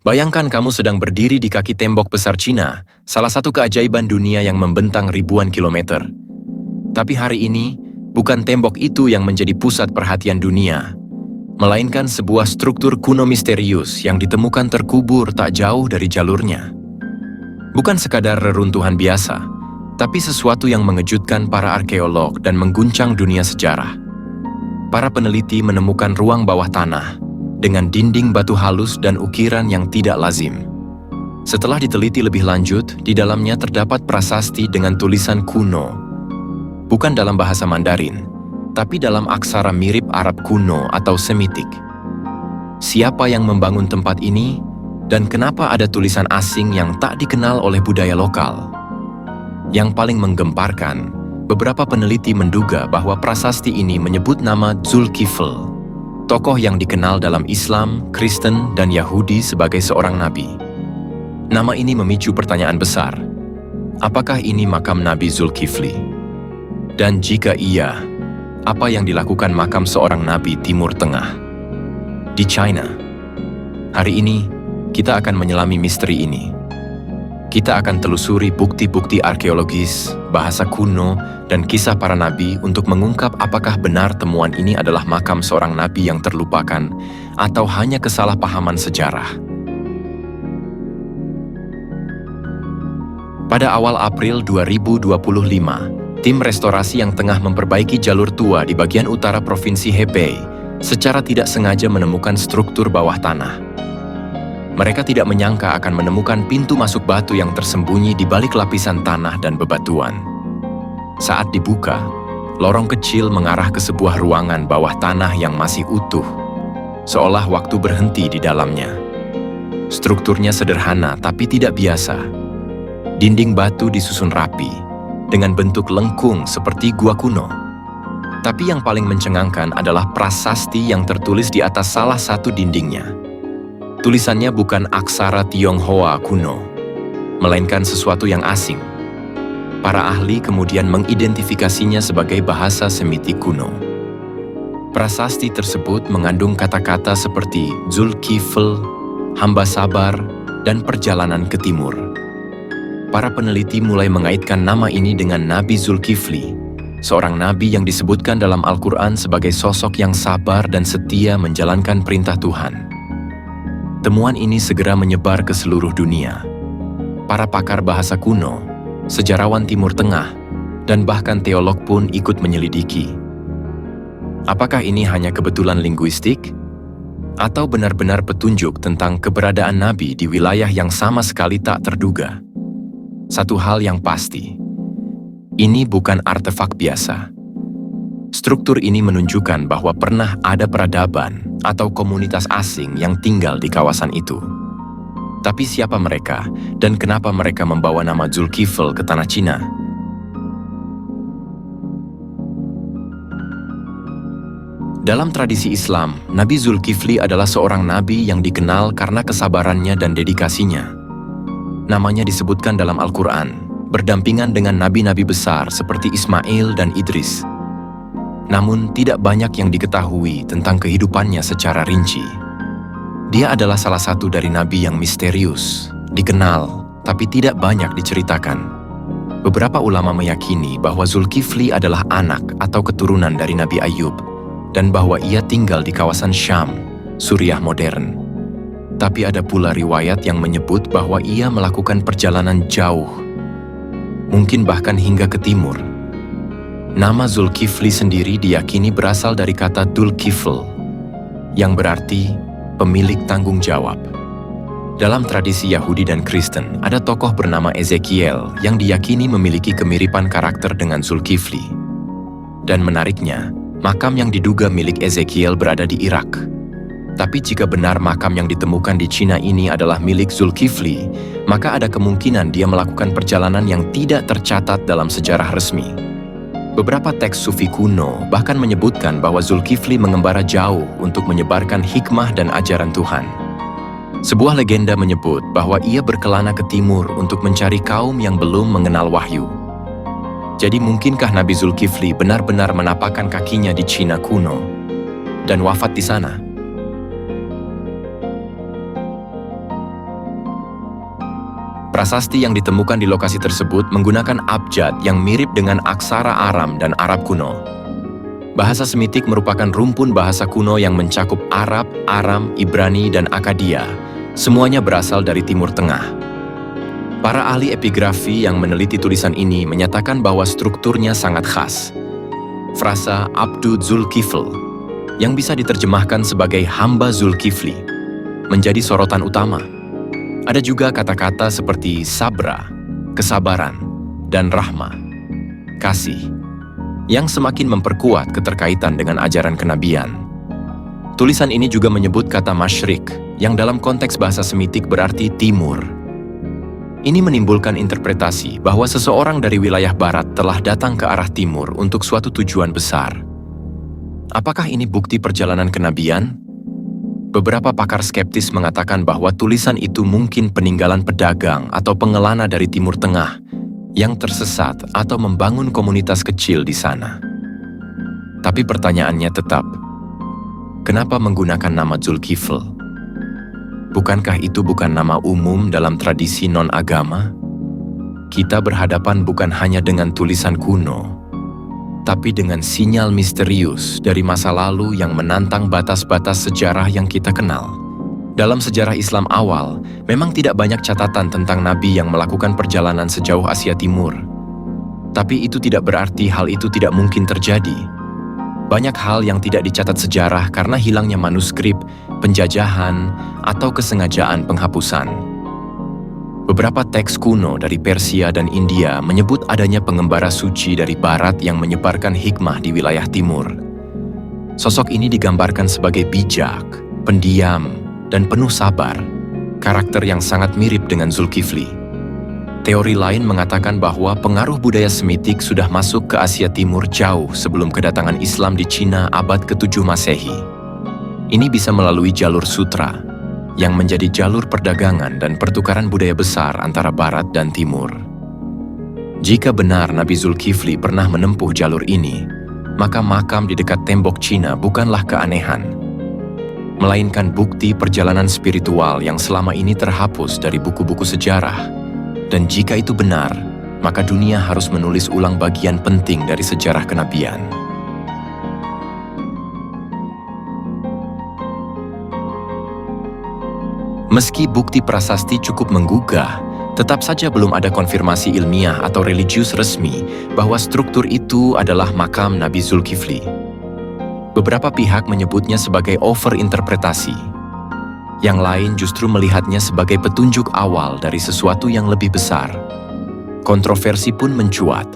Bayangkan kamu sedang berdiri di kaki tembok besar Cina, salah satu keajaiban dunia yang membentang ribuan kilometer. Tapi hari ini, bukan tembok itu yang menjadi pusat perhatian dunia, melainkan sebuah struktur kuno misterius yang ditemukan terkubur tak jauh dari jalurnya. Bukan sekadar reruntuhan biasa, tapi sesuatu yang mengejutkan para arkeolog dan mengguncang dunia sejarah. Para peneliti menemukan ruang bawah tanah dengan dinding batu halus dan ukiran yang tidak lazim. Setelah diteliti lebih lanjut, di dalamnya terdapat prasasti dengan tulisan kuno, bukan dalam bahasa Mandarin, tapi dalam aksara mirip Arab kuno atau Semitik. Siapa yang membangun tempat ini, dan kenapa ada tulisan asing yang tak dikenal oleh budaya lokal? Yang paling menggemparkan, beberapa peneliti menduga bahwa prasasti ini menyebut nama Zulkifl, tokoh yang dikenal dalam Islam, Kristen, dan Yahudi sebagai seorang nabi. Nama ini memicu pertanyaan besar. Apakah ini makam Nabi Zulkifli? Dan jika iya, apa yang dilakukan makam seorang nabi Timur Tengah di China? Hari ini, kita akan menyelami misteri ini. Kita akan telusuri bukti-bukti arkeologis, bahasa kuno, dan kisah para nabi untuk mengungkap apakah benar temuan ini adalah makam seorang nabi yang terlupakan atau hanya kesalahpahaman sejarah. Pada awal April 2025, tim restorasi yang tengah memperbaiki jalur tua di bagian utara Provinsi Hebei secara tidak sengaja menemukan struktur bawah tanah. Mereka tidak menyangka akan menemukan pintu masuk batu yang tersembunyi di balik lapisan tanah dan bebatuan. Saat dibuka, lorong kecil mengarah ke sebuah ruangan bawah tanah yang masih utuh, seolah waktu berhenti di dalamnya. Strukturnya sederhana tapi tidak biasa. Dinding batu disusun rapi, dengan bentuk lengkung seperti gua kuno. Tapi yang paling mencengangkan adalah prasasti yang tertulis di atas salah satu dindingnya. Tulisannya bukan aksara Tionghoa kuno, melainkan sesuatu yang asing. Para ahli kemudian mengidentifikasinya sebagai bahasa Semitik kuno. Prasasti tersebut mengandung kata-kata seperti Zulkifl, hamba sabar, dan perjalanan ke timur. Para peneliti mulai mengaitkan nama ini dengan Nabi Zulkifli, seorang nabi yang disebutkan dalam Al-Quran sebagai sosok yang sabar dan setia menjalankan perintah Tuhan. Temuan ini segera menyebar ke seluruh dunia. Para pakar bahasa kuno, sejarawan Timur Tengah, dan bahkan teolog pun ikut menyelidiki. Apakah ini hanya kebetulan linguistik? Atau benar-benar petunjuk tentang keberadaan Nabi di wilayah yang sama sekali tak terduga? Satu hal yang pasti, ini bukan artefak biasa. Struktur ini menunjukkan bahwa pernah ada peradaban atau komunitas asing yang tinggal di kawasan itu. Tapi siapa mereka dan kenapa mereka membawa nama Zulkifl ke tanah Cina? Dalam tradisi Islam, Nabi Zulkifli adalah seorang nabi yang dikenal karena kesabarannya dan dedikasinya. Namanya disebutkan dalam Al-Quran, berdampingan dengan nabi-nabi besar seperti Ismail dan Idris. Namun, tidak banyak yang diketahui tentang kehidupannya secara rinci. Dia adalah salah satu dari nabi yang misterius, dikenal, tapi tidak banyak diceritakan. Beberapa ulama meyakini bahwa Zulkifli adalah anak atau keturunan dari Nabi Ayub, dan bahwa ia tinggal di kawasan Syam, Suriah modern. Tapi ada pula riwayat yang menyebut bahwa ia melakukan perjalanan jauh, mungkin bahkan hingga ke timur. Nama Zulkifli sendiri diyakini berasal dari kata Dulkifl, yang berarti pemilik tanggung jawab. Dalam tradisi Yahudi dan Kristen, ada tokoh bernama Ezekiel yang diyakini memiliki kemiripan karakter dengan Zulkifli. Dan menariknya, makam yang diduga milik Ezekiel berada di Irak. Tapi jika benar makam yang ditemukan di Cina ini adalah milik Zulkifli, maka ada kemungkinan dia melakukan perjalanan yang tidak tercatat dalam sejarah resmi. Beberapa teks Sufi kuno bahkan menyebutkan bahwa Zulkifli mengembara jauh untuk menyebarkan hikmah dan ajaran Tuhan. Sebuah legenda menyebut bahwa ia berkelana ke timur untuk mencari kaum yang belum mengenal wahyu. Jadi mungkinkah Nabi Zulkifli benar-benar menapakkan kakinya di Cina kuno dan wafat di sana? Prasasti yang ditemukan di lokasi tersebut menggunakan abjad yang mirip dengan aksara Aram dan Arab kuno. Bahasa Semitik merupakan rumpun bahasa kuno yang mencakup Arab, Aram, Ibrani, dan Akkadia. Semuanya berasal dari Timur Tengah. Para ahli epigrafi yang meneliti tulisan ini menyatakan bahwa strukturnya sangat khas. Frasa Abdu Zulkifl, yang bisa diterjemahkan sebagai hamba Zulkifli, menjadi sorotan utama. Ada juga kata-kata seperti sabra, kesabaran, dan rahma, kasih, yang semakin memperkuat keterkaitan dengan ajaran kenabian. Tulisan ini juga menyebut kata masyrik, yang dalam konteks bahasa Semitik berarti timur. Ini menimbulkan interpretasi bahwa seseorang dari wilayah barat telah datang ke arah timur untuk suatu tujuan besar. Apakah ini bukti perjalanan kenabian? Beberapa pakar skeptis mengatakan bahwa tulisan itu mungkin peninggalan pedagang atau pengelana dari Timur Tengah yang tersesat atau membangun komunitas kecil di sana. Tapi pertanyaannya tetap, kenapa menggunakan nama Zulkifl? Bukankah itu bukan nama umum dalam tradisi non-agama? Kita berhadapan bukan hanya dengan tulisan kuno, tapi dengan sinyal misterius dari masa lalu yang menantang batas-batas sejarah yang kita kenal. Dalam sejarah Islam awal, memang tidak banyak catatan tentang nabi yang melakukan perjalanan sejauh Asia Timur. Tapi itu tidak berarti hal itu tidak mungkin terjadi. Banyak hal yang tidak dicatat sejarah karena hilangnya manuskrip, penjajahan, atau kesengajaan penghapusan. Beberapa teks kuno dari Persia dan India menyebut adanya pengembara suci dari barat yang menyebarkan hikmah di wilayah timur. Sosok ini digambarkan sebagai bijak, pendiam, dan penuh sabar, karakter yang sangat mirip dengan Zulkifli. Teori lain mengatakan bahwa pengaruh budaya Semitik sudah masuk ke Asia Timur jauh sebelum kedatangan Islam di Cina abad ke-7 Masehi. Ini bisa melalui jalur sutra, yang menjadi jalur perdagangan dan pertukaran budaya besar antara Barat dan Timur. Jika benar Nabi Zulkifli pernah menempuh jalur ini, maka makam di dekat tembok Cina bukanlah keanehan, melainkan bukti perjalanan spiritual yang selama ini terhapus dari buku-buku sejarah. Dan jika itu benar, maka dunia harus menulis ulang bagian penting dari sejarah kenabian. Meski bukti prasasti cukup menggugah, tetap saja belum ada konfirmasi ilmiah atau religius resmi bahwa struktur itu adalah makam Nabi Zulkifli. Beberapa pihak menyebutnya sebagai overinterpretasi. Yang lain justru melihatnya sebagai petunjuk awal dari sesuatu yang lebih besar. Kontroversi pun mencuat.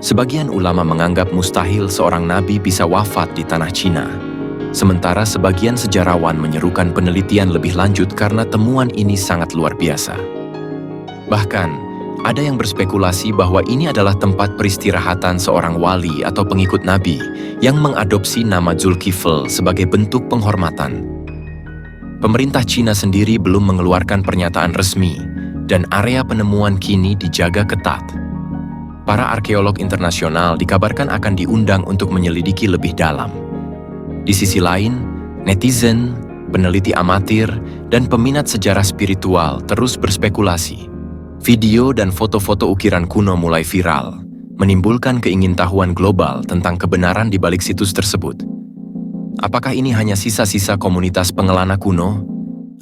Sebagian ulama menganggap mustahil seorang nabi bisa wafat di tanah Cina. Sementara sebagian sejarawan menyerukan penelitian lebih lanjut karena temuan ini sangat luar biasa. Bahkan, ada yang berspekulasi bahwa ini adalah tempat peristirahatan seorang wali atau pengikut Nabi yang mengadopsi nama Zulkifl sebagai bentuk penghormatan. Pemerintah Cina sendiri belum mengeluarkan pernyataan resmi, dan area penemuan kini dijaga ketat. Para arkeolog internasional dikabarkan akan diundang untuk menyelidiki lebih dalam. Di sisi lain, netizen, peneliti amatir, dan peminat sejarah spiritual terus berspekulasi. Video dan foto-foto ukiran kuno mulai viral, menimbulkan keingintahuan global tentang kebenaran di balik situs tersebut. Apakah ini hanya sisa-sisa komunitas pengelana kuno,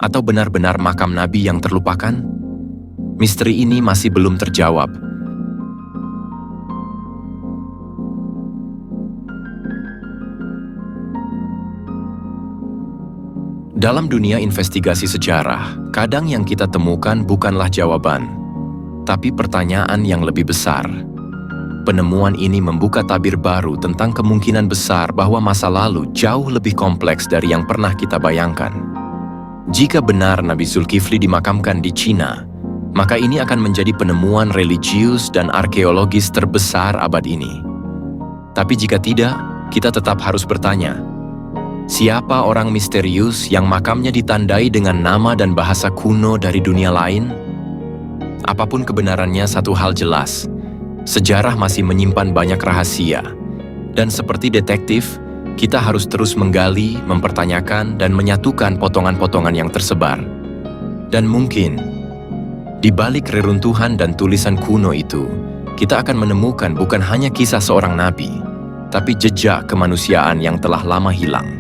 atau benar-benar makam nabi yang terlupakan? Misteri ini masih belum terjawab. Dalam dunia investigasi sejarah, kadang yang kita temukan bukanlah jawaban, tapi pertanyaan yang lebih besar. Penemuan ini membuka tabir baru tentang kemungkinan besar bahwa masa lalu jauh lebih kompleks dari yang pernah kita bayangkan. Jika benar Nabi Zulkifli dimakamkan di Cina, maka ini akan menjadi penemuan religius dan arkeologis terbesar abad ini. Tapi jika tidak, kita tetap harus bertanya, siapa orang misterius yang makamnya ditandai dengan nama dan bahasa kuno dari dunia lain? Apapun kebenarannya, satu hal jelas, sejarah masih menyimpan banyak rahasia. Dan seperti detektif, kita harus terus menggali, mempertanyakan, dan menyatukan potongan-potongan yang tersebar. Dan mungkin Di balik reruntuhan dan tulisan kuno itu, kita akan menemukan bukan hanya kisah seorang nabi, tapi jejak kemanusiaan yang telah lama hilang.